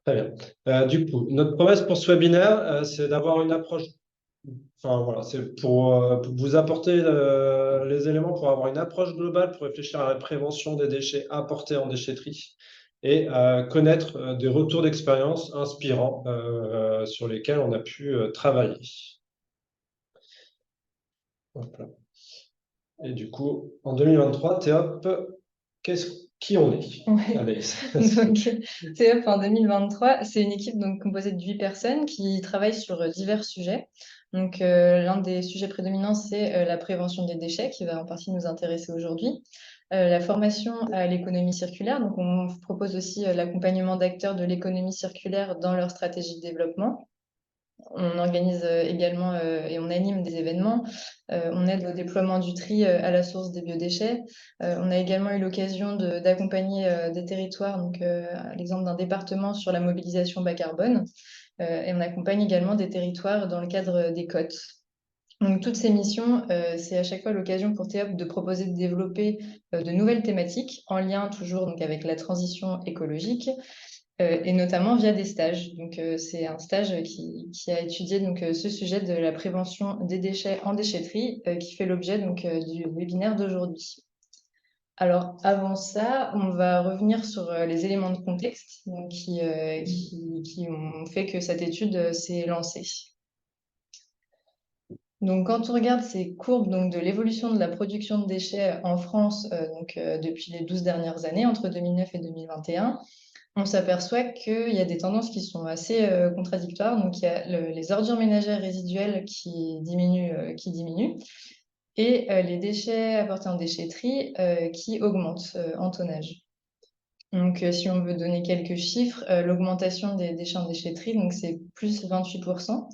Très bien. Du coup, notre promesse pour ce webinaire, c'est d'avoir une approche. Enfin, voilà, c'est pour vous apporter les éléments pour avoir une approche globale pour réfléchir à la prévention des déchets importés en déchetterie et connaître des retours d'expérience inspirants sur lesquels on a pu travailler. Hop là. Et du coup, en 2023, Théop, qui on est? Ouais. Allez, Donc, TEP en 2023, c'est une équipe donc composée de 8 personnes qui travaillent sur divers sujets. Donc, l'un des sujets prédominants, c'est la prévention des déchets, qui va en partie nous intéresser aujourd'hui. La formation à l'économie circulaire. Donc, on propose aussi l'accompagnement d'acteurs de l'économie circulaire dans leur stratégie de développement. On organise également et on anime des événements. On aide au déploiement du tri à la source des biodéchets. On a également eu l'occasion d'accompagner des territoires, donc à l'exemple d'un département sur la mobilisation bas carbone. Et on accompagne également des territoires dans le cadre des cotes. Donc, toutes ces missions, c'est à chaque fois l'occasion pour TEOP de proposer de développer de nouvelles thématiques en lien toujours donc, avec la transition écologique et notamment via des stages. Donc, c'est un stage qui a étudié donc, ce sujet de la prévention des déchets en déchetterie qui fait l'objet donc, du webinaire d'aujourd'hui. Alors, avant ça, on va revenir sur les éléments de contexte donc, qui ont fait que cette étude s'est lancée. Donc, quand on regarde ces courbes donc, de l'évolution de la production de déchets en France depuis les 12 dernières années, entre 2009 et 2021, on s'aperçoit qu'il y a des tendances qui sont assez contradictoires. Donc, il y a les ordures ménagères résiduelles qui diminuent et les déchets apportés en déchetterie qui augmentent en tonnage. Donc, si on veut donner quelques chiffres, l'augmentation des déchets en déchetterie, donc c'est plus 28%.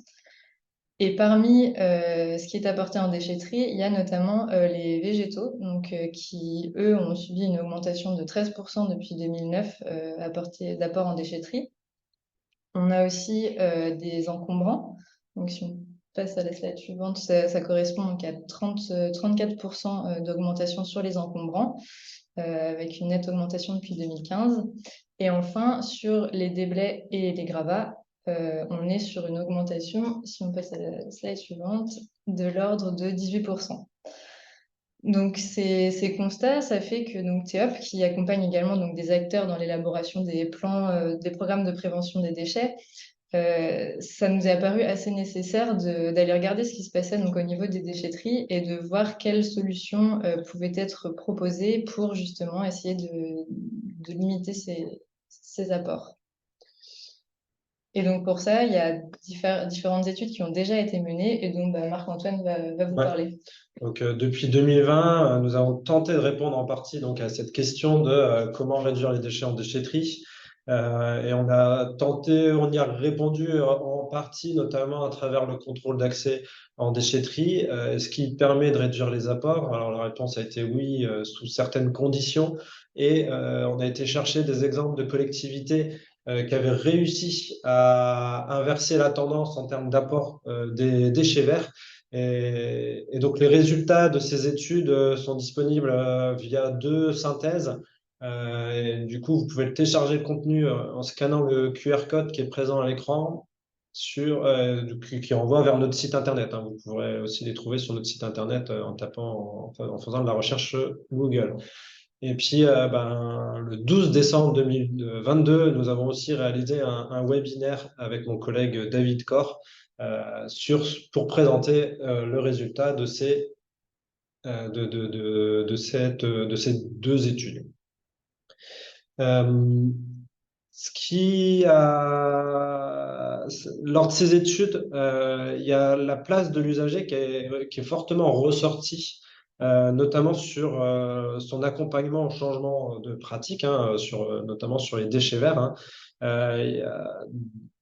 Et parmi ce qui est apporté en déchetterie, il y a notamment les végétaux, donc, qui, eux, ont subi une augmentation de 13% depuis 2009 d'apport en déchetterie. On a aussi des encombrants. Donc, si on passe à la slide suivante, ça correspond donc à 34% d'augmentation sur les encombrants, avec une nette augmentation depuis 2015. Et enfin, sur les déblais et les gravats, on est sur une augmentation, si on passe à la slide suivante, de l'ordre de 18%. Donc, ces constats, ça fait que donc, TEOP, qui accompagne également donc, des acteurs dans l'élaboration des plans, des programmes de prévention des déchets, ça nous est apparu assez nécessaire d'aller regarder ce qui se passait donc, au niveau des déchetteries et de voir quelles solutions pouvaient être proposées pour justement essayer de limiter ces apports. Et donc pour ça, il y a différentes études qui ont déjà été menées et dont Marc-Antoine va vous Ouais. parler. Donc, depuis 2020, nous avons tenté de répondre en partie donc, à cette question de comment réduire les déchets en déchetterie. Et on y a répondu en partie, notamment à travers le contrôle d'accès en déchetterie. Est-ce qui permet de réduire les apports? Alors, la réponse a été oui, sous certaines conditions. Et on a été chercher des exemples de collectivités qui avaient réussi à inverser la tendance en termes d'apport des déchets verts. Et donc, les résultats de ces études sont disponibles via deux synthèses. Et du coup, vous pouvez télécharger le contenu en scannant le QR code qui est présent à l'écran qui renvoie vers notre site internet, hein. Vous pourrez aussi les trouver sur notre site internet en tapant, en faisant de la recherche Google. Et puis, le 12 décembre 2022, nous avons aussi réalisé un webinaire avec mon collègue David Corr pour présenter le résultat de ces deux études. Euh, Lors de ces études, il y a la place de l'usager qui est fortement ressortie, notamment sur son accompagnement au changement de pratique, hein, notamment sur les déchets verts, hein.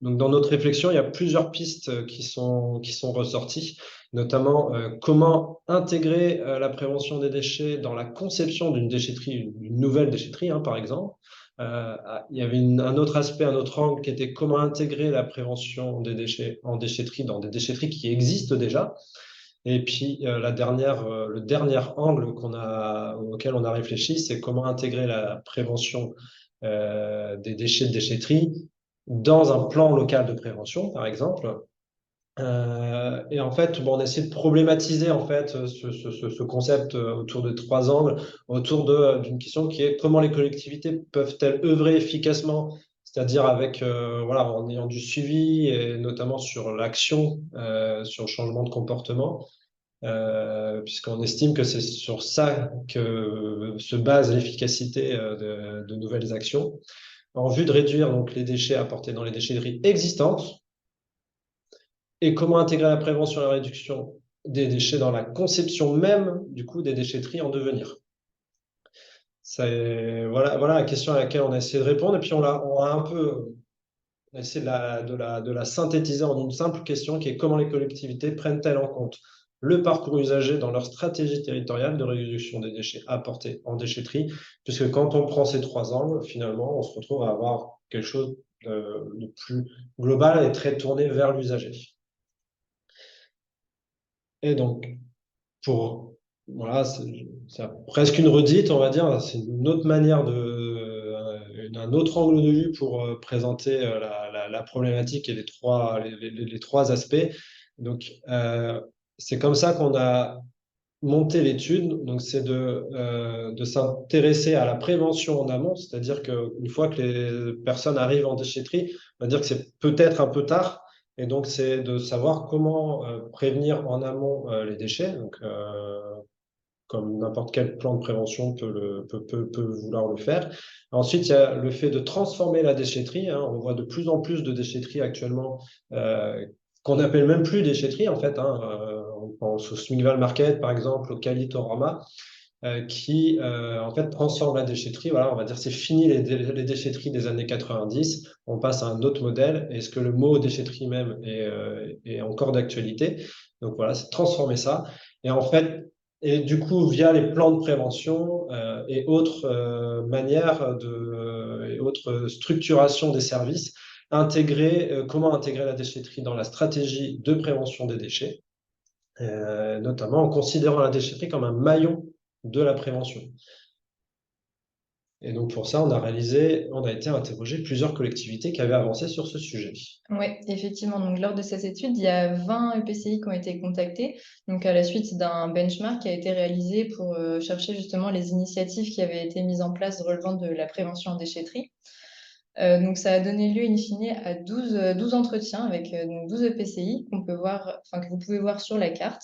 Donc dans notre réflexion, il y a plusieurs pistes qui sont ressorties, notamment comment intégrer la prévention des déchets dans la conception d'une déchetterie, d'une nouvelle déchetterie, hein, par exemple. Il y avait un autre aspect, un autre angle qui était comment intégrer la prévention des déchets en déchetterie dans des déchetteries qui existent déjà. Et puis le dernier angle auquel on a réfléchi, c'est comment intégrer la prévention des déchets de déchetterie dans un plan local de prévention, par exemple. Et en fait, bon, on essaie de problématiser en fait ce concept autour de trois angles, autour d'une question qui est comment les collectivités peuvent-elles œuvrer efficacement, c'est-à-dire avec voilà, en ayant du suivi et notamment sur l'action, sur le changement de comportement, puisqu'on estime que c'est sur ça que se base l'efficacité de nouvelles actions, en vue de réduire donc les déchets apportés dans les déchetteries existantes et comment intégrer la prévention et la réduction des déchets dans la conception même du coup des déchetteries en devenir. Voilà la question à laquelle on a essayé de répondre et puis on a un peu essayé de la synthétiser en une simple question qui est comment les collectivités prennent-elles en compte le parcours usager dans leur stratégie territoriale de réduction des déchets apportés en déchetterie, puisque quand on prend ces trois angles, finalement, on se retrouve à avoir quelque chose de plus global et très tourné vers l'usager. Et donc, pour voilà, c'est presque une redite, on va dire. C'est une autre manière un autre angle de vue pour présenter la problématique et les trois aspects. Donc, c'est comme ça qu'on a monté l'étude. Donc, c'est de s'intéresser à la prévention en amont, c'est-à-dire qu'une fois que les personnes arrivent en déchetterie, on va dire que c'est peut-être un peu tard. Et donc, c'est de savoir comment prévenir en amont les déchets. Donc, comme n'importe quel plan de prévention peut vouloir le faire. Ensuite, il y a le fait de transformer la déchetterie, hein. On voit de plus en plus de déchetteries actuellement qu'on n'appelle même plus déchetterie, en fait, hein. On pense au Smigval Market, par exemple, au Calitorama, qui en fait transforme la déchetterie. Voilà, on va dire c'est fini les déchetteries des années 90. On passe à un autre modèle. Est-ce que le mot déchetterie même est encore d'actualité? Donc voilà, c'est transformer ça. Et en fait, et du coup, via les plans de prévention et autres manières et autres structurations des services, comment intégrer la déchetterie dans la stratégie de prévention des déchets, notamment en considérant la déchetterie comme un maillon de la prévention. Et donc pour ça, on a été interroger plusieurs collectivités qui avaient avancé sur ce sujet. Oui, effectivement. Donc, lors de cette étude, il y a 20 EPCI qui ont été contactés, donc à la suite d'un benchmark qui a été réalisé pour chercher justement les initiatives qui avaient été mises en place relevant de la prévention en déchetterie. Donc, ça a donné lieu in fine à 12 entretiens avec donc 12 EPCI qu'on peut voir, enfin, que vous pouvez voir sur la carte.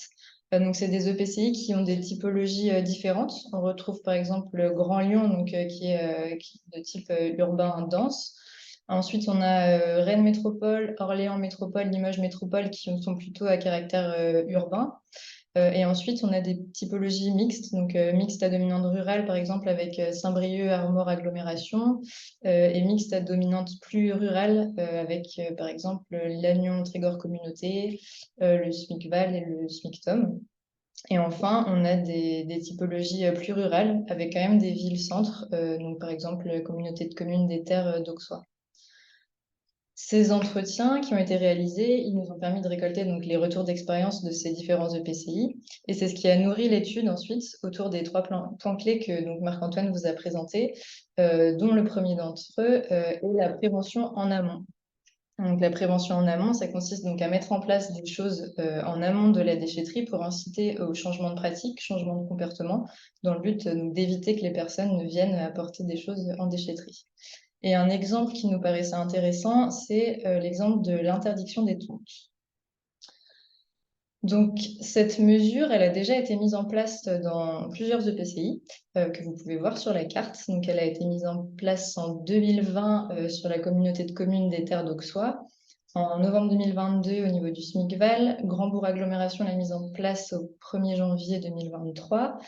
Donc, c'est des EPCI qui ont des typologies différentes. On retrouve par exemple le Grand Lyon, donc, qui est de type urbain dense. Ensuite, on a Rennes Métropole, Orléans Métropole, Limoges Métropole qui sont plutôt à caractère urbain. Et ensuite, on a des typologies mixtes, donc mixtes à dominante rurale, par exemple, avec Saint-Brieuc, Armor, agglomération, et mixtes à dominante plus rurale, avec, par exemple, Lannion, Trégor, communauté, le SMIC-Val et le SMIC-Tom. Et enfin, on a des typologies plus rurales, avec quand même des villes-centres, donc par exemple, la communauté de communes des terres d'Auxois. Ces entretiens qui ont été réalisés, ils nous ont permis de récolter donc les retours d'expérience de ces différents EPCI. Et c'est ce qui a nourri l'étude ensuite autour des trois points clés que donc Marc-Antoine vous a présentés, dont le premier d'entre eux est la prévention en amont. Donc, la prévention en amont, ça consiste donc à mettre en place des choses en amont de la déchetterie pour inciter au changement de pratique, changement de comportement, dans le but d'éviter que les personnes ne viennent apporter des choses en déchetterie. Et un exemple qui nous paraissait intéressant, c'est l'exemple de l'interdiction des tontes. Donc, cette mesure, elle a déjà été mise en place dans plusieurs EPCI que vous pouvez voir sur la carte. Donc, elle a été mise en place en 2020 sur la communauté de communes des Terres d'Auxois. En novembre 2022, au niveau du SMIC-Val, Grand-Bourg Agglomération l'a mise en place au 1er janvier 2023.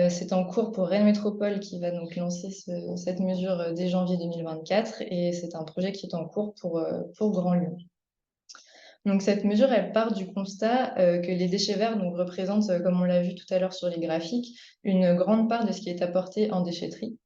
C'est en cours pour Rennes Métropole qui va donc lancer cette mesure dès janvier 2024 et c'est un projet qui est en cours pour Grand Lyon. Donc cette mesure, elle part du constat que les déchets verts donc, représentent, comme on l'a vu tout à l'heure sur les graphiques, une grande part de ce qui est apporté en déchetterie.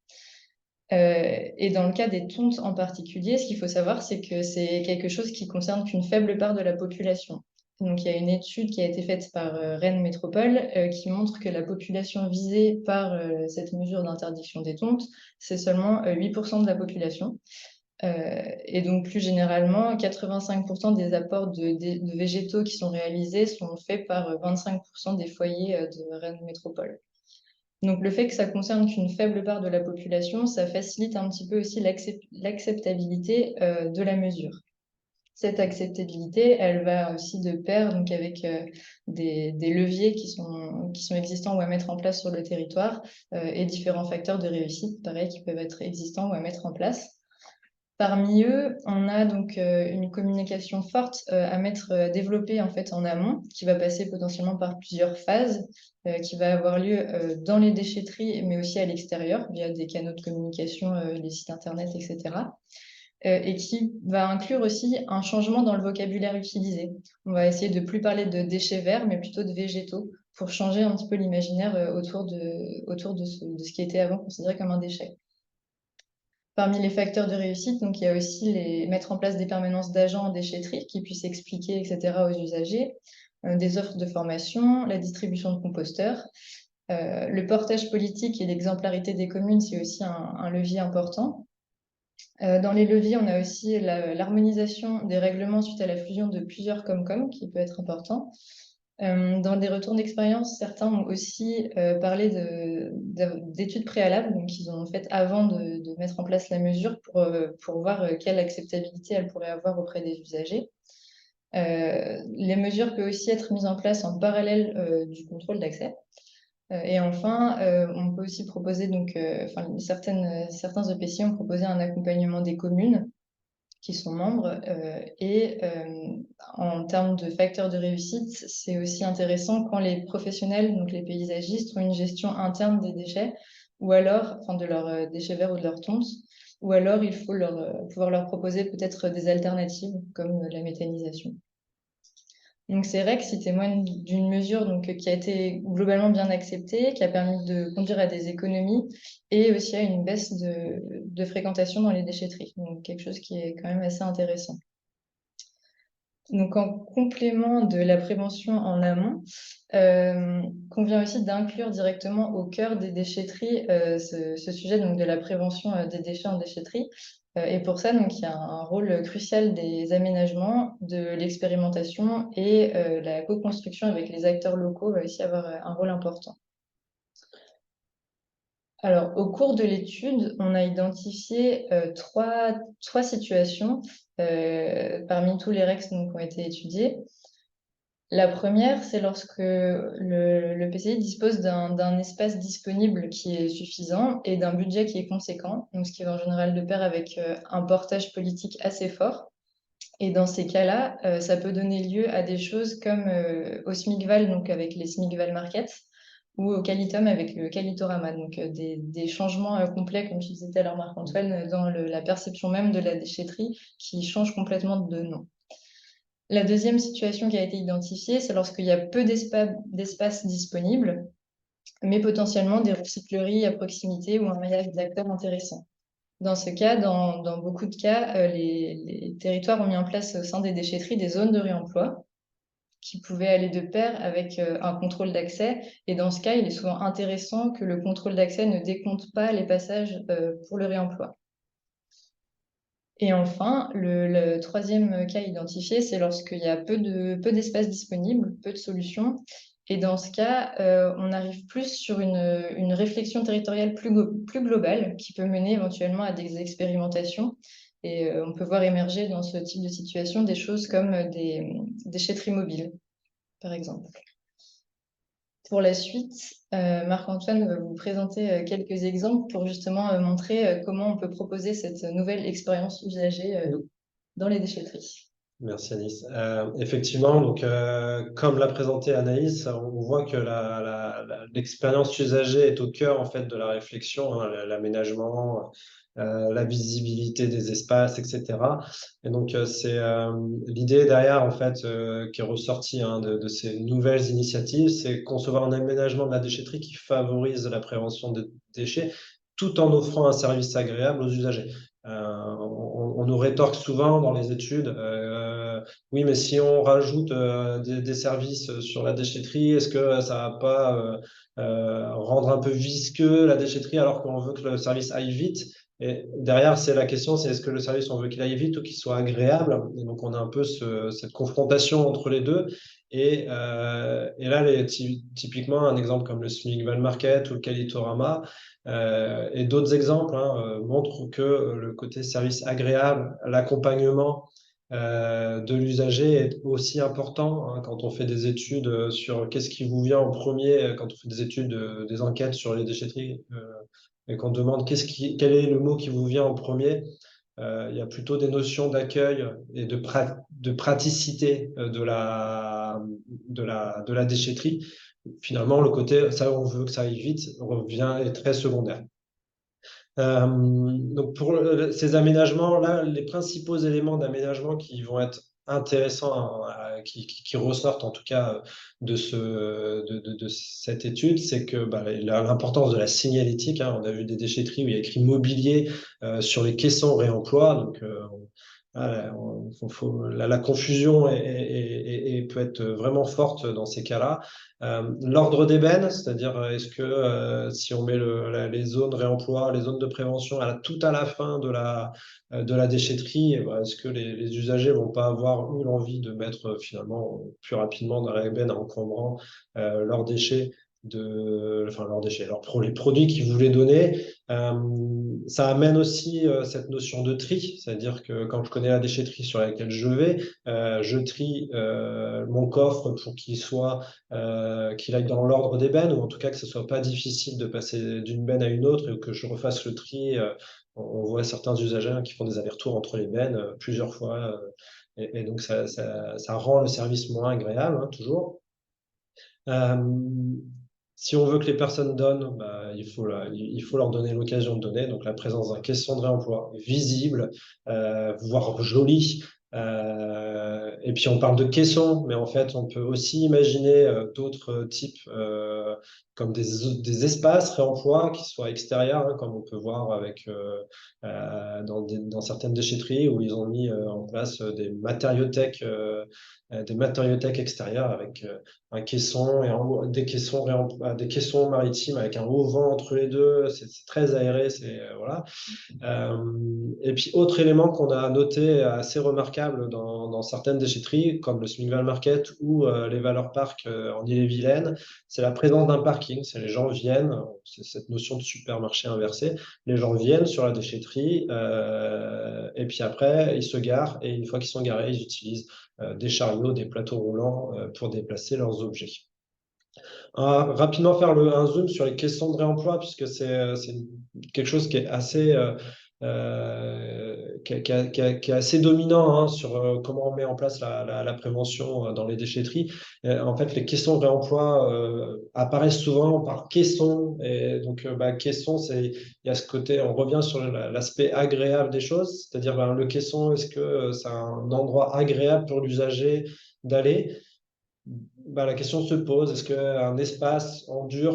Et dans le cas des tontes en particulier, ce qu'il faut savoir, c'est que c'est quelque chose qui concerne qu'une faible part de la population. Donc, il y a une étude qui a été faite par Rennes Métropole qui montre que la population visée par cette mesure d'interdiction des tontes, c'est seulement 8% de la population. Et donc, plus généralement, 85% des apports de végétaux qui sont réalisés sont faits par 25% des foyers de Rennes Métropole. Donc, le fait que ça concerne qu'une faible part de la population, ça facilite un petit peu aussi l'acceptabilité de la mesure. Cette acceptabilité, elle va aussi de pair donc avec des leviers qui sont existants ou à mettre en place sur le territoire et différents facteurs de réussite, pareil, qui peuvent être existants ou à mettre en place. Parmi eux, on a donc une communication forte à développer en fait en amont, qui va passer potentiellement par plusieurs phases, qui va avoir lieu dans les déchetteries, mais aussi à l'extérieur, via des canaux de communication, les sites internet, etc. Et qui va inclure aussi un changement dans le vocabulaire utilisé. On va essayer de plus parler de déchets verts, mais plutôt de végétaux, pour changer un petit peu l'imaginaire autour de ce qui était avant considéré comme un déchet. Parmi les facteurs de réussite, donc, il y a aussi mettre en place des permanences d'agents en déchetterie qui puissent expliquer, etc., aux usagers, des offres de formation, la distribution de composteurs. Le portage politique et l'exemplarité des communes, c'est aussi un levier important. Dans les leviers, on a aussi l'harmonisation des règlements suite à la fusion de plusieurs Comcom, qui peut être important. Dans des retours d'expérience, certains ont aussi parlé d'études préalables, donc qu'ils ont faites avant de mettre en place la mesure pour voir quelle acceptabilité elle pourrait avoir auprès des usagers. Les mesures peuvent aussi être mises en place en parallèle du contrôle d'accès. Et enfin, on peut aussi proposer, certains EPCI ont proposé un accompagnement des communes qui sont membres. En termes de facteurs de réussite, c'est aussi intéressant quand les professionnels, donc les paysagistes, ont une gestion interne des déchets, ou alors, enfin de leurs déchets verts ou de leurs tontes, ou alors il faut pouvoir leur proposer peut-être des alternatives comme la méthanisation. Donc ces REX, ils témoignent d'une mesure qui a été globalement bien acceptée, qui a permis de conduire à des économies et aussi à une baisse de fréquentation dans les déchetteries. Donc quelque chose qui est quand même assez intéressant. Donc en complément de la prévention en amont, convient aussi d'inclure directement au cœur des déchetteries ce sujet donc, de la prévention des déchets en déchetterie. Et pour ça, donc, il y a un rôle crucial des aménagements, de l'expérimentation et la co-construction avec les acteurs locaux va aussi avoir un rôle important. Alors, au cours de l'étude, on a identifié trois situations parmi tous les REX donc, qui ont été étudiés. La première, c'est lorsque le PCI dispose d'un espace disponible qui est suffisant et d'un budget qui est conséquent, donc ce qui va en général de pair avec un portage politique assez fort. Et dans ces cas-là, ça peut donner lieu à des choses comme au SMICVAL, donc avec les SMICVAL Markets, ou au Calitum avec le Calitorama, donc des changements complets, comme tu disais tout à l'heure, Marc-Antoine, dans la perception même de la déchetterie qui change complètement de nom. La deuxième situation qui a été identifiée, c'est lorsqu'il y a peu d'espace disponible, mais potentiellement des recycleries à proximité ou un maillage d'acteurs intéressant. Dans ce cas, dans beaucoup de cas, les territoires ont mis en place au sein des déchetteries des zones de réemploi qui pouvaient aller de pair avec un contrôle d'accès. Et dans ce cas, il est souvent intéressant que le contrôle d'accès ne décompte pas les passages pour le réemploi. Et enfin, le troisième cas identifié, c'est lorsqu'il y a peu d'espace disponible, peu de solutions. Et dans ce cas, on arrive plus sur une réflexion territoriale plus globale qui peut mener éventuellement à des expérimentations. Et on peut voir émerger dans ce type de situation des choses comme des déchetteries mobiles, par exemple. Pour la suite, Marc-Antoine va vous présenter quelques exemples pour justement montrer comment on peut proposer cette nouvelle expérience usagée dans les déchetteries. Merci Anis. Effectivement, donc, comme l'a présenté Anaïs, on voit que l'expérience usagée est au cœur en fait de la réflexion, hein, l'aménagement, la visibilité des espaces, etc. Et donc c'est l'idée derrière en fait qui est ressortie hein, de ces nouvelles initiatives, c'est concevoir un aménagement de la déchetterie qui favorise la prévention des déchets, tout en offrant un service agréable aux usagers. On nous rétorque souvent dans les études, oui, mais si on rajoute des services sur la déchetterie, est-ce que ça va pas rendre un peu visqueux la déchetterie alors qu'on veut que le service aille vite? Et derrière, c'est la question, c'est est-ce que le service, on veut qu'il aille vite ou qu'il soit agréable? Et donc, on a un peu cette confrontation entre les deux. Et là, typiquement, un exemple comme le Smigval Market ou le Kalitorama et d'autres exemples montrent que le côté service agréable, l'accompagnement de l'usager est aussi important quand on fait des études sur qu'est-ce qui vous vient en premier, quand on fait des études, des enquêtes sur les déchetteries, et qu'on demande quel est le mot qui vous vient en premier. Il y a plutôt des notions d'accueil et de praticité de la déchetterie. Finalement, le côté, ça, on veut que ça aille vite, revient est très secondaire. Donc pour ces aménagements-là, les principaux éléments d'aménagement qui vont être intéressants, qui ressortent en tout cas de cette étude, c'est que l'importance de la signalétique. On a vu des déchetteries où il y a écrit mobilier sur les caissons réemploi. Donc la confusion peut être vraiment forte dans ces cas-là. L'ordre d'ébène, c'est-à-dire est-ce que si on met les zones réemploi, les zones de prévention tout à la fin de la déchetterie, est-ce que les usagers vont pas avoir eu l'envie de mettre finalement plus rapidement dans la ébène en encombrant leurs déchets les produits qu'ils voulaient donner. Ça amène aussi cette notion de tri, c'est-à-dire que quand je connais la déchetterie sur laquelle je trie mon coffre pour qu'il aille dans l'ordre des bennes, ou en tout cas que ce soit pas difficile de passer d'une benne à une autre et que je refasse le tri. On voit certains usagers qui font des allers-retours entre les bennes plusieurs fois, et donc ça rend le service moins agréable, toujours. Euh, Si on veut que les personnes donnent, il faut leur donner l'occasion de donner. Donc, la présence d'un caisson de réemploi visible, voire joli. Et puis, on parle de caissons, mais en fait, on peut aussi imaginer d'autres types, comme des espaces réemploi qui soient extérieurs, comme on peut voir dans certaines déchetteries où ils ont mis en place des matériothèques extérieures avec un caisson des caissons maritimes avec un haut vent entre les deux. C'est très aéré. Voilà. Et puis, autre élément qu'on a noté assez remarquable dans certaines déchetteries, comme le Smigval Market ou les Valeurs Park en Ille-et-Vilaine, c'est la présence d'un parking. C'est les gens viennent, c'est cette notion de supermarché inversé. Les gens viennent sur la déchetterie et puis après, ils se garent et une fois qu'ils sont garés, ils utilisent des chariots, des plateaux roulants pour déplacer leurs objets. Rapidement faire un zoom sur les questions de réemploi, puisque c'est quelque chose qui est assez, qui est assez dominant sur comment on met en place la prévention dans les déchetteries. En fait, les questions de réemploi apparaissent souvent par caisson. Et donc, caisson, il y a ce côté, on revient sur l'aspect agréable des choses, c'est-à-dire le caisson, est-ce que c'est un endroit agréable pour l'usager d'aller? La question se pose, est-ce qu'un espace en dur,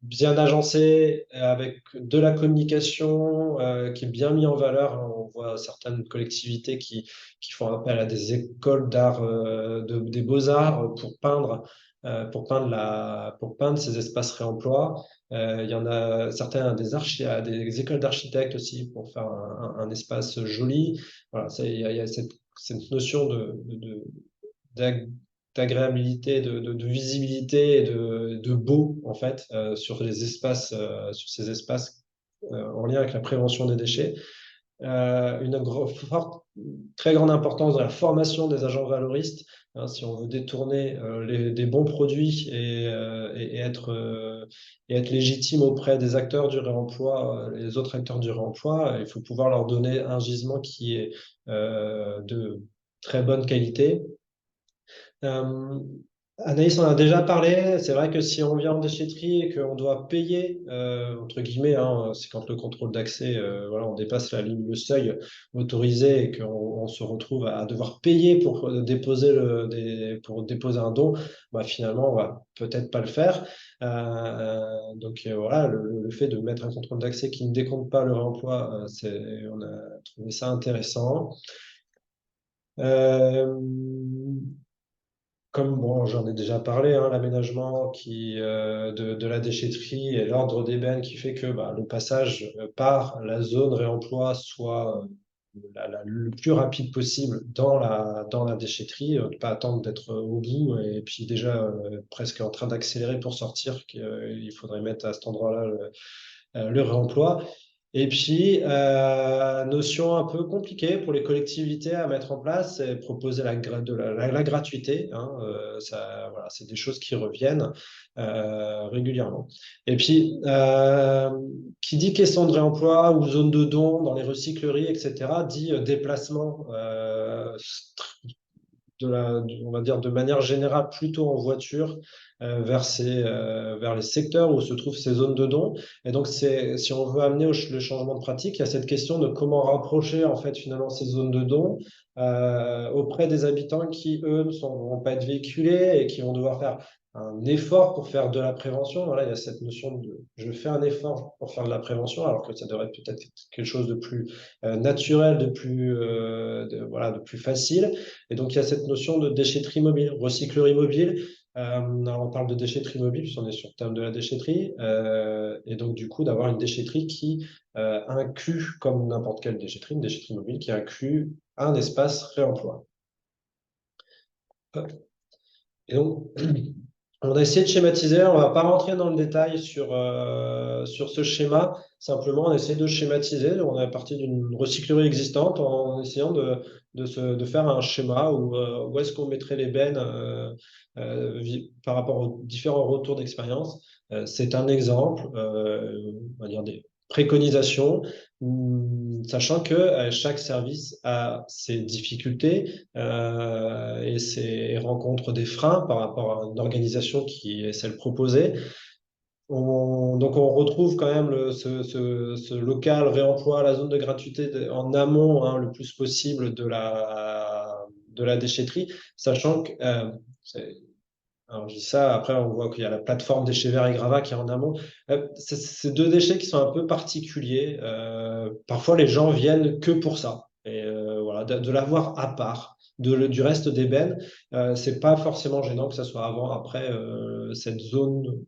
bien agencé, avec de la communication qui est bien mis en valeur, on voit certaines collectivités qui font appel à des écoles d'art, des beaux-arts pour peindre ces espaces réemploi. Il y en a certains, des écoles d'architectes aussi pour faire un espace joli. Voilà, il y a cette notion d'ag- d'agréabilité, de visibilité et de beau en fait sur ces espaces en lien avec la prévention des déchets. Très grande importance de la formation des agents valoristes. Si on veut détourner des bons produits et être légitime auprès des acteurs du réemploi, les autres acteurs du réemploi, il faut pouvoir leur donner un gisement qui est de très bonne qualité. euh, Anaïs en a déjà parlé. C'est vrai que si on vient en déchetterie et qu'on doit payer, entre guillemets, c'est quand le contrôle d'accès, voilà, on dépasse le seuil autorisé et qu'on se retrouve à devoir payer pour déposer un don, finalement, on va peut-être pas le faire. Donc voilà, le fait de mettre un contrôle d'accès qui ne décompte pas le réemploi, on a trouvé ça intéressant. Euh, comme bon, j'en ai déjà parlé, hein, l'aménagement de la déchetterie et l'ordre d'ébène qui fait que bah, le passage par la zone réemploi soit le plus rapide possible dans la déchetterie, ne pas attendre d'être au bout et puis déjà presque en train d'accélérer pour sortir, qu'il faudrait mettre à cet endroit-là le réemploi. Et puis, notion un peu compliquée pour les collectivités à mettre en place, c'est proposer la gratuité. Hein, voilà, c'est des choses qui reviennent régulièrement. Et puis, qui dit question de réemploi ou zone de don dans les recycleries, etc., dit déplacement on va dire de manière générale, plutôt en voiture vers les secteurs où se trouvent ces zones de don. Et donc, si on veut amener le changement de pratique, il y a cette question de comment rapprocher en fait finalement ces zones de don auprès des habitants qui, eux, ne vont pas être véhiculés et qui vont devoir faire un effort pour faire de la prévention. Voilà, il y a cette notion de je fais un effort pour faire de la prévention, alors que ça devrait être peut-être quelque chose de plus naturel, voilà, de plus facile. Et donc, il y a cette notion de déchetterie mobile, recyclerie mobile. Alors on parle de déchetterie mobile, puisqu'on est sur le terme de la déchetterie. Et donc, du coup, d'avoir une déchetterie qui inclut, comme n'importe quelle déchetterie, une déchetterie mobile qui inclut un espace réemploi. Et donc, on a essayé de schématiser, on ne va pas rentrer dans le détail sur ce schéma, simplement on essaie de schématiser, on est parti d'une recyclerie existante en essayant de faire un schéma où est-ce qu'on mettrait les bennes par rapport aux différents retours d'expérience. C'est un exemple, on va dire des préconisations, sachant que chaque service a ses difficultés et rencontre des freins par rapport à une organisation qui est celle proposée. Donc on retrouve quand même ce local réemploi, la zone de gratuité en amont hein, le plus possible de la déchetterie, sachant que alors, je dis ça, après, on voit qu'il y a la plateforme déchets verts et gravats qui est en amont. C'est deux déchets qui sont un peu particuliers. Parfois, les gens viennent que pour ça. Et voilà, de l'avoir à part du reste des bennes, c'est pas forcément gênant que ça soit avant, après cette zone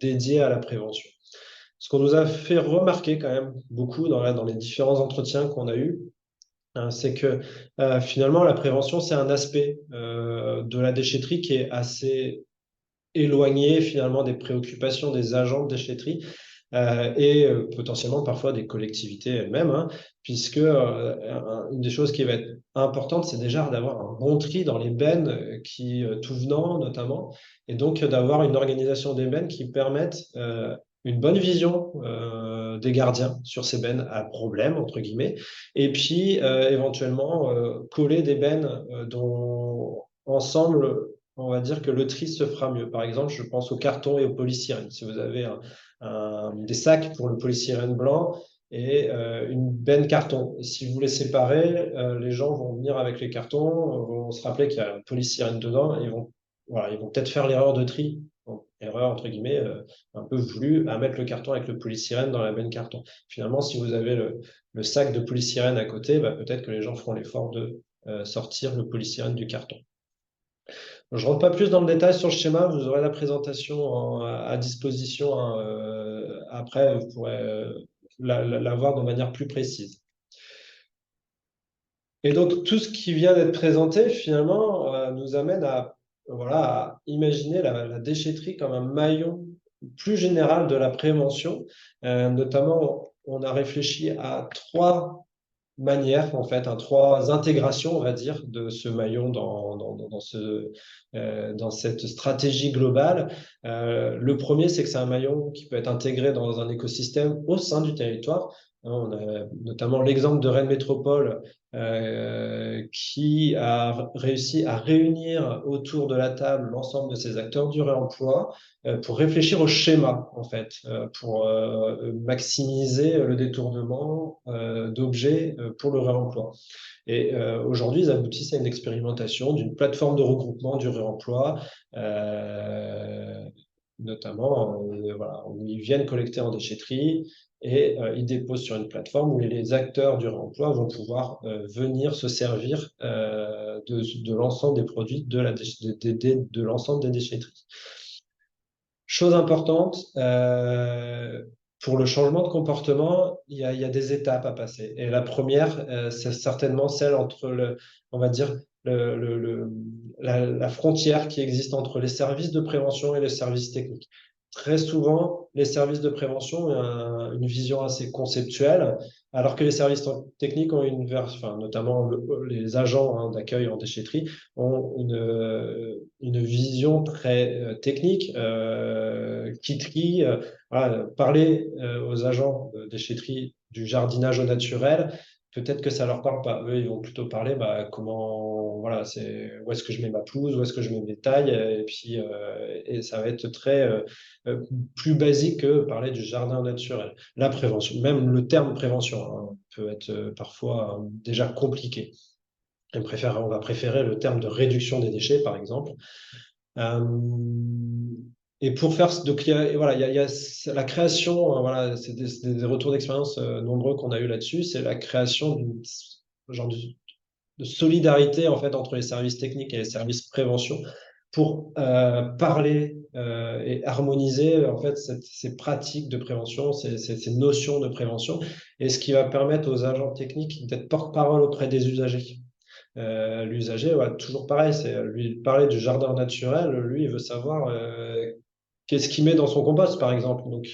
dédiée à la prévention. Ce qu'on nous a fait remarquer quand même beaucoup dans les différents entretiens qu'on a eus, hein, c'est que finalement, la prévention, c'est un aspect de la déchetterie qui est assez éloigné finalement des préoccupations des agents de déchetterie et potentiellement parfois des collectivités elles-mêmes, hein, puisque une des choses qui va être importante, c'est déjà d'avoir un bon tri dans les bennes tout venant notamment, et donc d'avoir une organisation des bennes qui permette une bonne vision des gardiens sur ces bennes à problème, entre guillemets, et puis éventuellement coller des bennes dont ensemble on va dire que le tri se fera mieux. Par exemple, je pense au carton et au polystyrène. Si vous avez des sacs pour le polystyrène blanc et une benne carton, si vous les séparez, les gens vont venir avec les cartons, vont se rappeler qu'il y a un polystyrène dedans et ils vont peut-être faire l'erreur de tri. Bon, erreur entre guillemets un peu voulue à mettre le carton avec le polystyrène dans la benne carton. Finalement, si vous avez le sac de polystyrène à côté, bah, peut-être que les gens feront l'effort de sortir le polystyrène du carton. Je ne rentre pas plus dans le détail sur le schéma, vous aurez la présentation à disposition hein, après, vous pourrez la voir de manière plus précise. Et donc, tout ce qui vient d'être présenté, finalement, nous amène voilà, à imaginer la déchetterie comme un maillon plus général de la prévention. Notamment, on a réfléchi à trois manières, en fait, hein, trois intégrations, on va dire, de ce maillon dans cette stratégie globale. Le premier, c'est que c'est un maillon qui peut être intégré dans un écosystème au sein du territoire. Hein, on a notamment l'exemple de Rennes Métropole qui a réussi à réunir autour de la table l'ensemble de ces acteurs du réemploi pour réfléchir au schéma, en fait, pour maximiser le détournement d'objets pour le réemploi. Et aujourd'hui, ils aboutissent à une expérimentation d'une plateforme de regroupement du réemploi, notamment voilà, où ils viennent collecter en déchetterie et ils déposent sur une plateforme où les acteurs du réemploi vont pouvoir venir se servir de l'ensemble des produits de l'ensemble des déchetteries. Chose importante, pour le changement de comportement, il y a des étapes à passer. Et la première, c'est certainement celle entre on va dire, la frontière qui existe entre les services de prévention et les services techniques. Très souvent, les services de prévention ont une vision assez conceptuelle, alors que les services techniques ont enfin, notamment les agents d'accueil en déchetterie, ont une vision très technique qui trie. Voilà, parler aux agents de déchetterie du jardinage au naturel, peut-être que ça leur parle pas. Eux, ils vont plutôt parler voilà, où est-ce que je mets ma pelouse, où est-ce que je mets mes tailles, et puis et ça va être très plus basique que parler du jardin naturel. La prévention, même le terme prévention peut être parfois déjà compliqué. On va préférer le terme de réduction des déchets, par exemple. Et pour faire, donc, voilà, il y a la création, voilà, c'est des retours d'expérience nombreux qu'on a eu là-dessus, c'est la création d'une genre de solidarité en fait entre les services techniques et les services prévention pour parler et harmoniser en fait ces pratiques de prévention, ces notions de prévention, et ce qui va permettre aux agents techniques d'être porte-parole auprès des usagers. L'usager, ouais, toujours pareil, c'est lui parler du jardin naturel, lui, il veut savoir qu'est-ce qu'il met dans son compost, par exemple. Donc,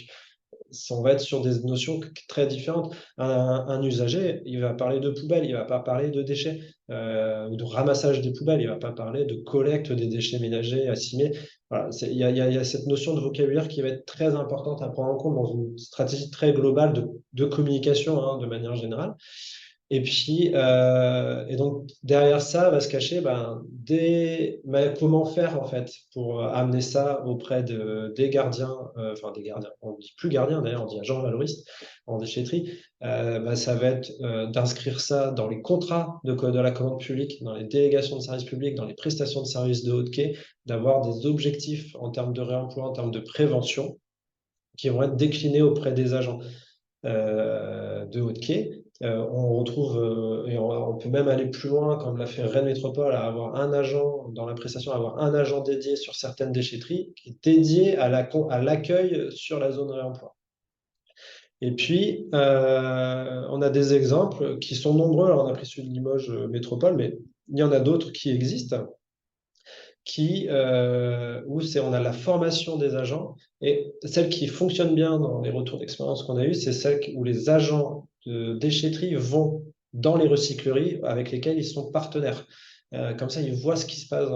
on va être sur des notions très différentes. Un usager, il va parler de poubelle, il ne va pas parler de déchets ou de ramassage des poubelles, il ne va pas parler de collecte des déchets ménagers assimilés. Voilà, il y a cette notion de vocabulaire qui va être très importante à prendre en compte dans une stratégie très globale de communication de manière générale. Et puis, et donc derrière ça va se cacher comment faire en fait pour amener ça auprès des gardiens, enfin des gardiens, on ne dit plus gardiens d'ailleurs, on dit agents valoristes en déchetterie. Ça va être d'inscrire ça dans les contrats de la commande publique, dans les délégations de services publics, dans les prestations de services de haut de quai, d'avoir des objectifs en termes de réemploi, en termes de prévention, qui vont être déclinés auprès des agents de haut de quai. On retrouve, et on peut même aller plus loin, comme l'a fait Rennes Métropole, à avoir un agent dans la prestation, avoir un agent dédié sur certaines déchetteries, qui est dédié à l'accueil sur la zone réemploi. Et puis, on a des exemples qui sont nombreux. Alors, on a pris celui de Limoges Métropole, mais il y en a d'autres qui existent où on a la formation des agents, et celle qui fonctionne bien dans les retours d'expérience qu'on a eu, c'est celle où les agents de déchetterie vont dans les recycleries avec lesquelles ils sont partenaires. Comme ça, ils voient ce qui se passe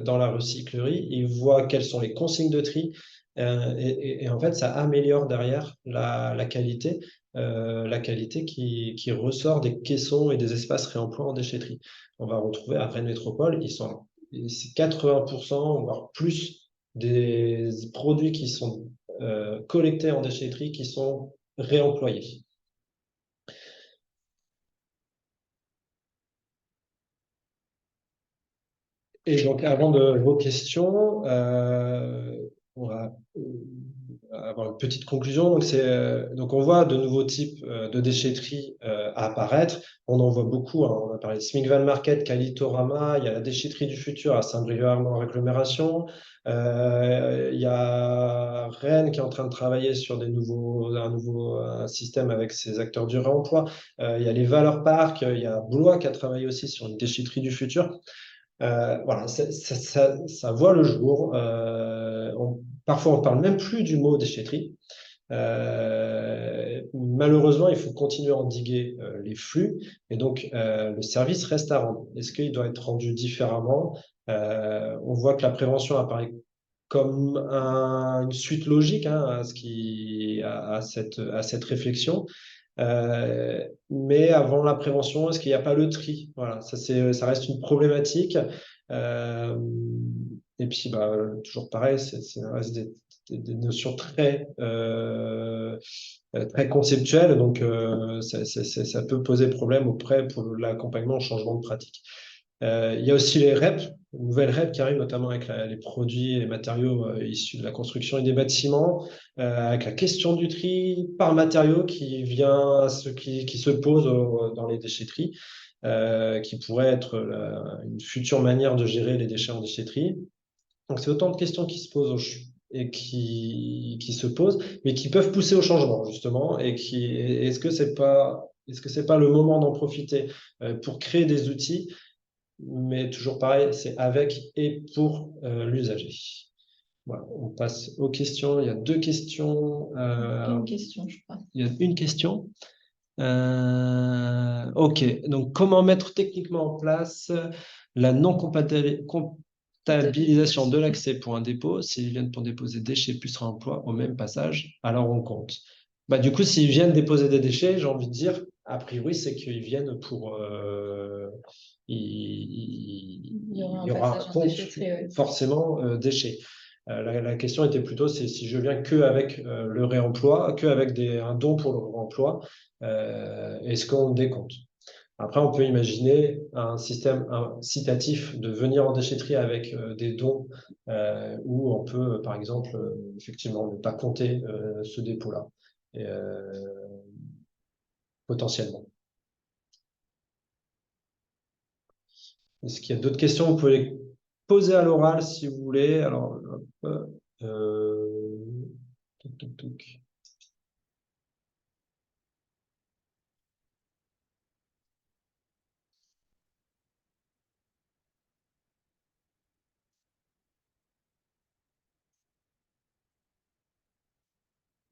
dans la recyclerie, ils voient quelles sont les consignes de tri, et en fait, ça améliore derrière la qualité qui ressort des caissons et des espaces réemploi en déchetterie. On va retrouver à Rennes Métropole, c'est 80%, voire plus, des produits qui sont collectés en déchetterie qui sont réemployés. Et donc, avant vos questions, on va avoir une petite conclusion. Donc, on voit de nouveaux types de déchetterie apparaître. On en voit beaucoup. On a parlé de Smigval Market, Calitorama. Il y a la déchetterie du futur à Saint-Brieuc-Armand Agglomération. Il y a Rennes qui est en train de travailler sur un nouveau système avec ses acteurs du réemploi. Il y a les Valeurs Park. Il y a Blois qui a travaillé aussi sur une déchetterie du futur. Voilà, ça voit le jour. Parfois, on ne parle même plus du mot déchetterie. Malheureusement, il faut continuer à endiguer les flux, et donc le service reste à rendre. Est-ce qu'il doit être rendu différemment? On voit que la prévention apparaît comme une suite logique à cette réflexion. Mais avant la prévention, est-ce qu'il n'y a pas le tri? Voilà, ça reste une problématique. Et puis, toujours pareil, ça reste des notions très conceptuelles, donc ça peut poser problème pour l'accompagnement au changement de pratique. Il y a aussi les REP, nouvelles REP qui arrivent notamment avec les produits et matériaux issus de la construction et des bâtiments, avec la question du tri par matériaux qui se pose dans les déchetteries. qui pourrait être une future manière de gérer les déchets en déchetterie. Donc, c'est autant de questions qui se posent et qui se posent, mais qui peuvent pousser au changement, justement. Est-ce que c'est pas le moment d'en profiter pour créer des outils, mais toujours pareil, c'est avec et pour l'usager. Voilà, on passe aux questions. Il y a deux questions. Une question, je crois. Il y a une question. Ok, donc comment mettre techniquement en place la non-comptabilisation de l'accès pour un dépôt s'ils viennent pour déposer déchets plus réemploi au même passage, alors on compte. Bah, du coup, s'ils viennent déposer des déchets, j'ai envie de dire, a priori, c'est qu'ils viennent pour... Il y aura il un y aura un passage en compte déchetterie, ouais. forcément déchets. La question était plutôt, c'est si je viens que avec le réemploi, que avec un don pour le réemploi, est-ce qu'on décompte? Après, on peut imaginer un système incitatif de venir en déchetterie avec des dons où on peut, par exemple, effectivement, ne pas compter ce dépôt-là, et, potentiellement. Est-ce qu'il y a d'autres questions? Vous pouvez les poser à l'oral si vous voulez. Alors, hop, touc, touc, touc.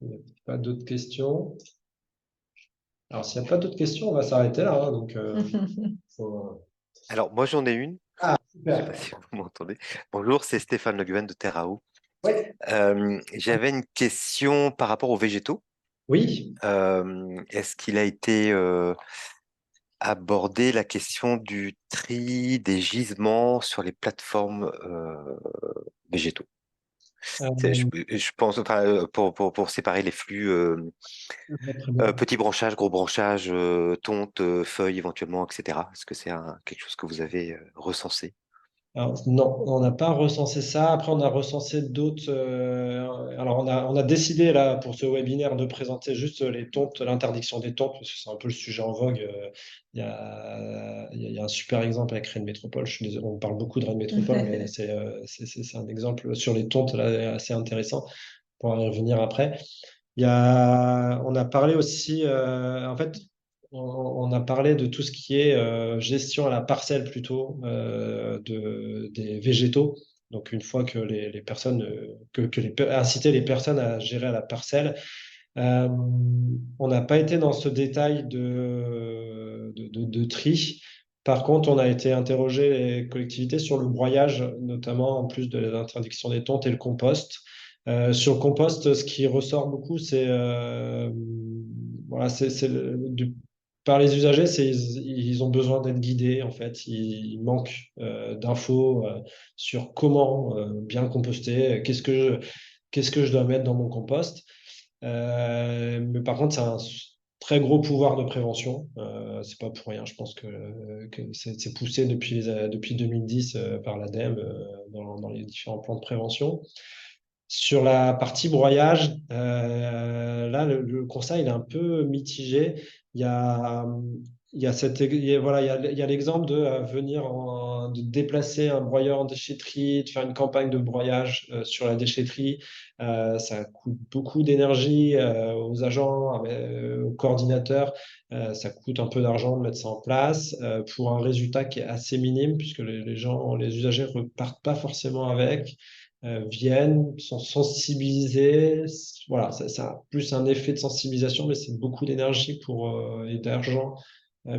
Il n'y a pas d'autres questions. Alors, s'il n'y a pas d'autres questions, on va s'arrêter là, hein, donc, faut- Alors, moi, j'en ai une. Ah, Je sais pas super. si vous m'entendez. Bonjour, c'est Stéphane Le Guen de Terrao. Ouais. J'avais une question par rapport aux végétaux. Oui. Est-ce qu'il a été abordé la question du tri des gisements sur les plateformes végétaux? Euh, Je pense, enfin, pour séparer les flux, très bien. petits branchages, gros branchages, tontes, feuilles éventuellement, etc. Est-ce que c'est quelque chose que vous avez recensé? Alors, non, on n'a pas recensé ça. Après, on a recensé d'autres. Alors, on a décidé là pour ce webinaire de présenter juste les tontes, l'interdiction des tontes, parce que c'est un peu le sujet en vogue. Il y a un super exemple avec Rennes Métropole. Je suis désolé, on parle beaucoup de Rennes Métropole, mais c'est un exemple sur les tontes là, assez intéressant. On pourra y revenir après. On a parlé aussi, en fait, on a parlé de tout ce qui est gestion à la parcelle plutôt des végétaux. Donc, une fois que les personnes, inciter les personnes à gérer à la parcelle. Euh, on n'a pas été dans ce détail de tri. Par contre, on a été interroger les collectivités sur le broyage, notamment en plus de l'interdiction des tontes et le compost. Sur le compost, ce qui ressort beaucoup, c'est voilà, par les usagers, ils ont besoin d'être guidés en fait. Ils manquent d'infos sur comment bien composter, qu'est-ce que je dois mettre dans mon compost. Mais par contre, c'est un très gros pouvoir de prévention. C'est pas pour rien. Je pense que c'est poussé depuis 2010 par l'ADEME dans les différents plans de prévention. Sur la partie broyage, là, le constat il est un peu mitigé. Il y a, il y a voilà, il y a l'exemple de de déplacer un broyeur en déchetterie, de faire une campagne de broyage sur la déchetterie. Ça coûte beaucoup d'énergie aux agents, aux coordinateurs. Ça coûte un peu d'argent de mettre ça en place pour un résultat qui est assez minime puisque les gens, les usagers repartent pas forcément avec viennent, sont sensibilisés. Voilà, ça a plus un effet de sensibilisation, mais c'est beaucoup d'énergie et d'argent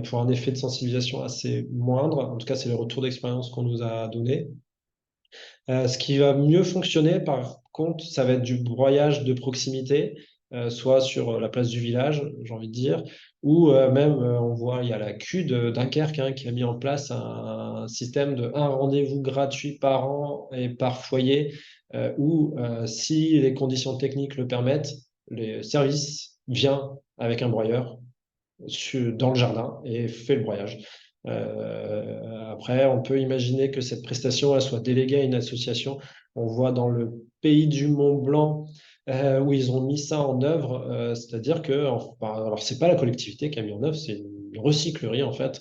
pour un effet de sensibilisation assez moindre. En tout cas, c'est le retour d'expérience qu'on nous a donné. Ce qui va mieux fonctionner, par contre, ça va être du broyage de proximité, soit sur la place du village, j'ai envie de dire, ou même, on voit, il y a la Q de Dunkerque hein, qui a mis en place un système de un rendez-vous gratuit par an et par foyer, où, si les conditions techniques le permettent, les services vient avec un broyeur dans le jardin et fait le broyage. Après, on peut imaginer que cette prestation elle soit déléguée à une association. On voit dans le pays du Mont Blanc où ils ont mis ça en œuvre, c'est-à-dire que, enfin, alors c'est pas la collectivité qui a mis en œuvre, c'est une recyclerie en fait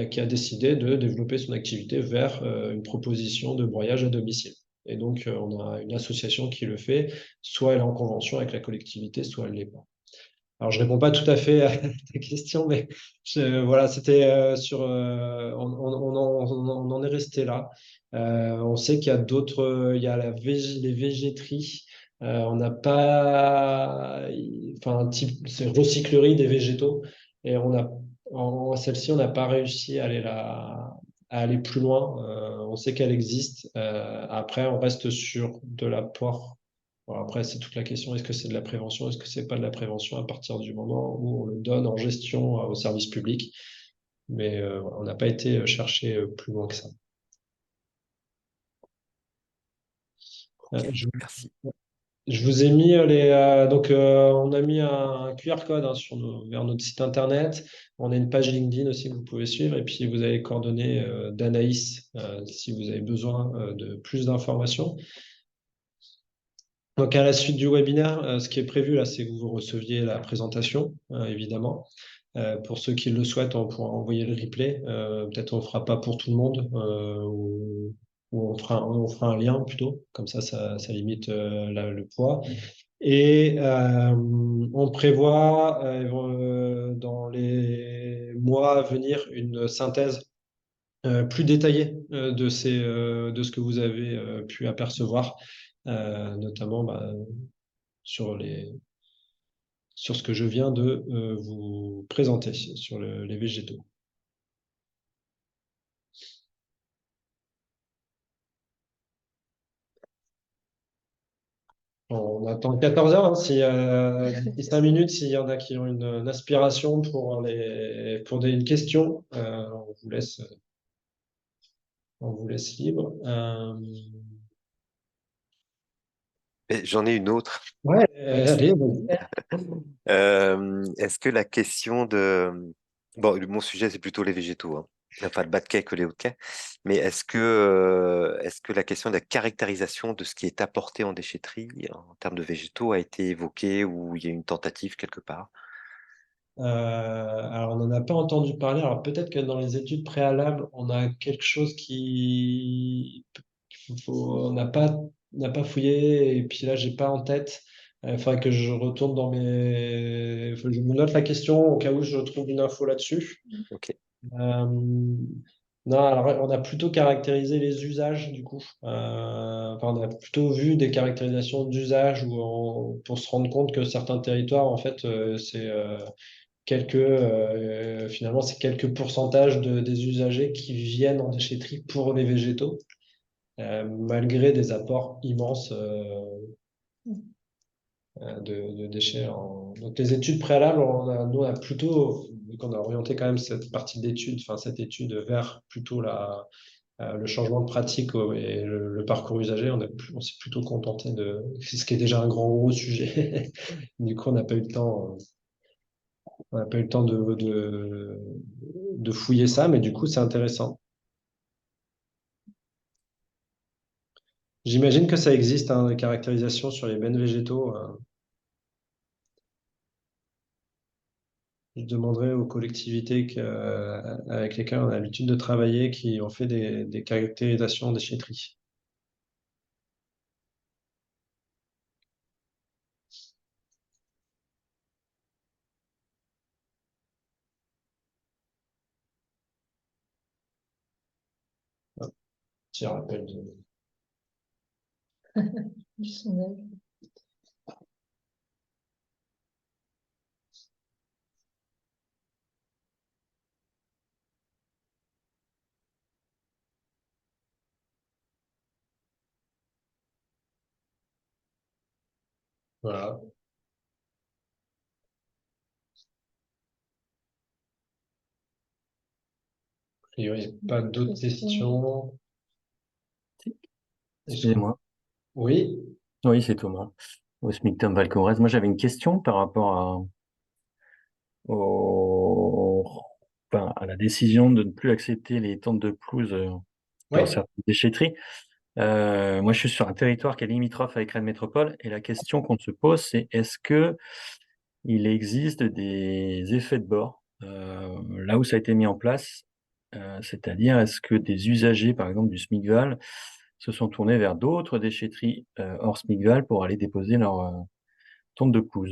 qui a décidé de développer son activité vers une proposition de broyage à domicile. Et donc, on a une association qui le fait, soit elle est en convention avec la collectivité, soit elle ne l'est pas. Alors, je réponds pas tout à fait à ta question, mais voilà, c'était on en est resté là. On sait qu'il y a d'autres, il y a les végéteries. On n'a pas, enfin, un type, c'est recyclerie des végétaux, et celle-ci, on n'a pas réussi à aller plus loin. On sait qu'elle existe. Après, on reste sur de l'apport. Bon, après, c'est toute la question, est-ce que c'est de la prévention, est-ce que c'est pas de la prévention à partir du moment où on le donne en gestion au service public. Mais on n'a pas été chercher plus loin que ça. Ok, Je, merci. je vous ai mis on a mis un QR code, hein, vers notre site internet. On a une page LinkedIn aussi que vous pouvez suivre. Et puis, vous avez les coordonnées d'Anaïs si vous avez besoin de plus d'informations. Donc, à la suite du webinaire, ce qui est prévu là, c'est que vous receviez la présentation, évidemment. Pour ceux qui le souhaitent, on pourra envoyer le replay. Peut-être on ne fera pas pour tout le monde, ou on fera un lien plutôt. Comme ça limite le poids. Et on prévoit dans les mois à venir une synthèse plus détaillée de ce que vous avez pu apercevoir, notamment sur sur ce que je viens de vous présenter sur les végétaux. On attend 14 heures, hein, d'ici 5 minutes, s'il y en a qui ont une aspiration pour une question, on vous laisse libre. J'en ai une autre. Ouais, allez, vas-y. Est-ce que la question de... Bon, mon sujet, c'est plutôt les végétaux, hein. Enfin, le bas de quai que les hauts de quai. Mais est-ce que la question de la caractérisation de ce qui est apporté en déchetterie en termes de végétaux a été évoquée ou il y a une tentative quelque part? Alors, on n'en a pas entendu parler. Alors, peut-être que dans les études préalables, on a quelque chose on n'a pas fouillé. Et puis là, j'ai pas en tête. Il faudrait que je retourne je me note la question au cas où je trouve une info là-dessus. Ok. Euh, non, alors on a plutôt caractérisé les usages du coup. Enfin, on a plutôt vu des caractérisations d'usage pour se rendre compte que certains territoires, en fait, finalement, c'est quelques pourcentages des usagers qui viennent en déchetterie pour les végétaux, malgré des apports immenses de déchets. Donc, les études préalables, nous, on a plutôt, vu qu'on a orienté quand même cette partie d'études, enfin, cette étude vers plutôt le changement de pratique et le parcours usager, on s'est plutôt contenté c'est ce qui est déjà un grand gros sujet. Du coup, on n'a pas eu le temps. On n'a pas eu le temps de fouiller ça, mais du coup, c'est intéressant. J'imagine que ça existe, hein, des caractérisations sur les bennes végétaux. Je demanderai aux collectivités avec lesquelles on a l'habitude de travailler qui ont fait des caractérisations en déchetterie. Hop, petit rappel Du sondage. Voilà. A priori, pas d'autres questions. Excusez-moi. Oui. Oui, c'est Thomas, au SMICTOM Val-Corrèze. Moi, j'avais une question par rapport au- à la décision de ne plus accepter les tentes de pelouse Oui. dans certaines déchetteries. Moi, je suis sur un territoire qui est limitrophe avec Rennes Métropole et la question qu'on se pose, c'est est-ce que il existe des effets de bord là où ça a été mis en place? C'est-à-dire, est-ce que des usagers, par exemple du SMICVAL, se sont tournés vers d'autres déchetteries hors SMICVAL pour aller déposer leur tonte de couze?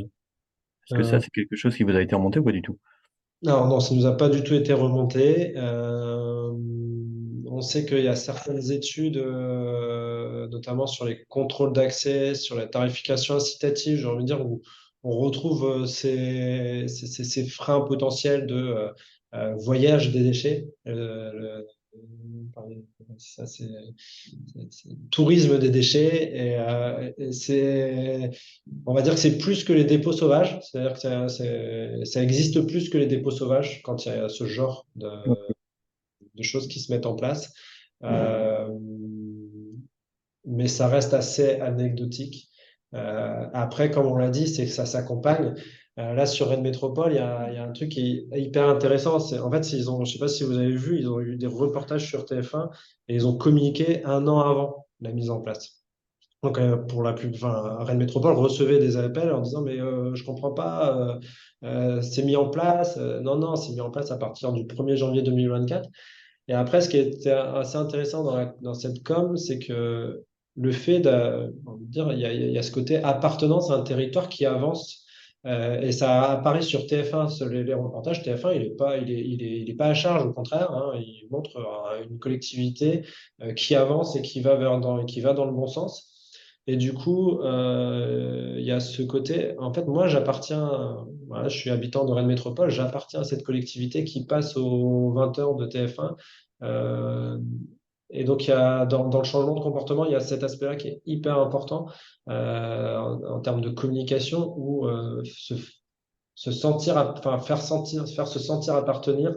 Est-ce que ça, Euh, c'est quelque chose qui vous a été remonté ou pas du tout? non, non, ça nous a pas du tout été remonté. On sait qu'il y a certaines études, notamment sur les contrôles d'accès, sur la tarification incitative, j'ai envie de dire, où on retrouve ces freins potentiels de voyage des déchets. Pardon, ça, c'est le tourisme des déchets. On va dire que c'est plus que les dépôts sauvages. C'est-à-dire que ça existe plus que les dépôts sauvages quand il y a ce genre de choses qui se mettent en place. Euh, mais ça reste assez anecdotique. Après, comme on l'a dit, c'est que ça s'accompagne. Là, sur Rennes Métropole, il y a un truc qui est hyper intéressant. En fait, je ne sais pas si vous avez vu, ils ont eu des reportages sur TF1 et ils ont communiqué un an avant la mise en place. Donc, Rennes Métropole recevait des appels en disant, mais je comprends pas, c'est mis en place. Non, non, c'est mis en place à partir du 1er janvier 2024. Et après, ce qui était assez intéressant dans cette com, c'est que le fait de dire, il y a ce côté appartenance à un territoire qui avance. Et ça apparaît sur TF1, les reportages. TF1, il est pas à charge, au contraire, hein, il montre une collectivité qui avance et qui va dans le bon sens. Et du coup, il y a ce côté. En fait, moi, voilà, je suis habitant de Rennes Métropole, j'appartiens à cette collectivité qui passe aux 20 heures de TF1. euh, et donc, dans le changement de comportement, il y a cet aspect-là qui est hyper important en termes de communication où se sentir, enfin, faire se sentir appartenir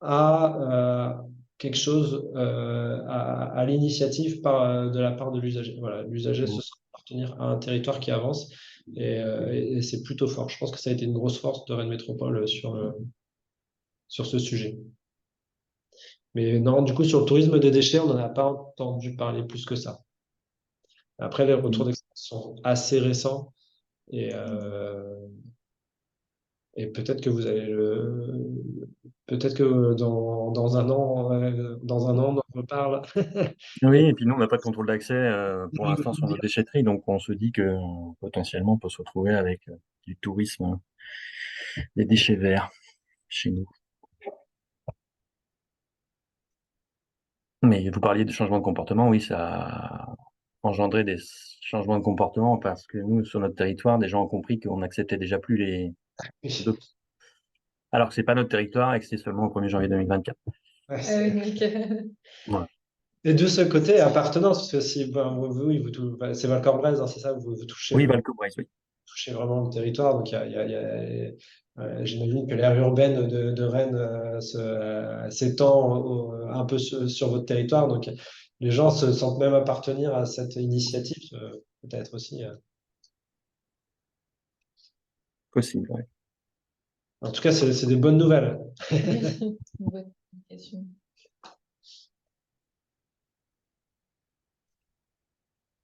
à quelque chose, à l'initiative de la part de l'usager. Voilà, l'usager Mm. se sent appartenir à un territoire qui avance et c'est plutôt fort. Je pense que ça a été une grosse force de Rennes Métropole sur ce sujet. Mais non, du coup, sur le tourisme des déchets, on n'en a pas entendu parler plus que ça. Après, les retours d'expérience sont assez récents et peut-être que vous allez peut-être que dans un an, on en reparle. Oui, Et et puis nous, on n'a pas de contrôle d'accès pour l'instant sur nos déchetteries, donc on se dit que potentiellement, on peut se retrouver avec du tourisme, des déchets verts chez nous. Mais vous parliez de changement de comportement, oui, ça a engendré des changements de comportement parce que nous, sur notre territoire, des gens ont compris qu'on n'acceptait déjà plus les deux. Alors que c'est pas notre territoire et que c'est seulement au 1er janvier 2024. Ouais, Ah oui, donc, Voilà. et de ce côté, appartenance, parce que si c'est Valcorbresse, hein, c'est ça, vous touchez Oui, Val-Cobrais, oui. touchez vraiment le territoire. Donc, j'imagine que l'aire urbaine de Rennes s'étend un peu sur votre territoire. Donc, les gens se sentent même appartenir à cette initiative, peut-être aussi. Possible, ouais. En tout cas, c'est des bonnes nouvelles. oui, une bonne communication.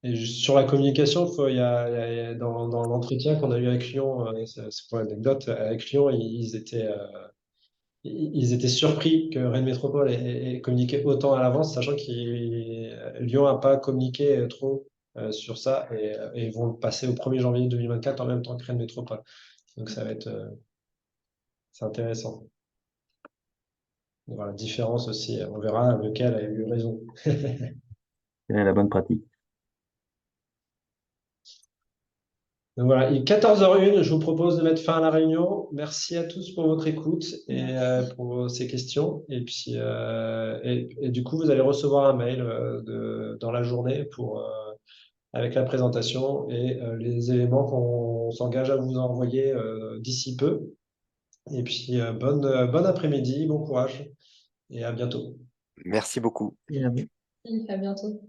Et sur la communication, dans l'entretien qu'on a eu avec Lyon, c'est pour l'anecdote, avec Lyon, ils étaient surpris que Rennes Métropole ait communiqué autant à l'avance, sachant que Lyon n'a pas communiqué trop sur ça et ils vont le passer au 1er janvier 2024 en même temps que Rennes Métropole. Donc ça va être c'est intéressant. Voilà, différence aussi, on verra lequel a eu raison. C'est la bonne pratique. Donc voilà, il est 14h01, je vous propose de mettre fin à la réunion. Merci à tous pour votre écoute et pour ces questions. Et puis, et du coup, vous allez recevoir un mail dans la journée avec la présentation et les éléments qu'on s'engage à vous envoyer d'ici peu. Et puis, bon après-midi, bon courage et à bientôt. Merci beaucoup. Et, À bientôt.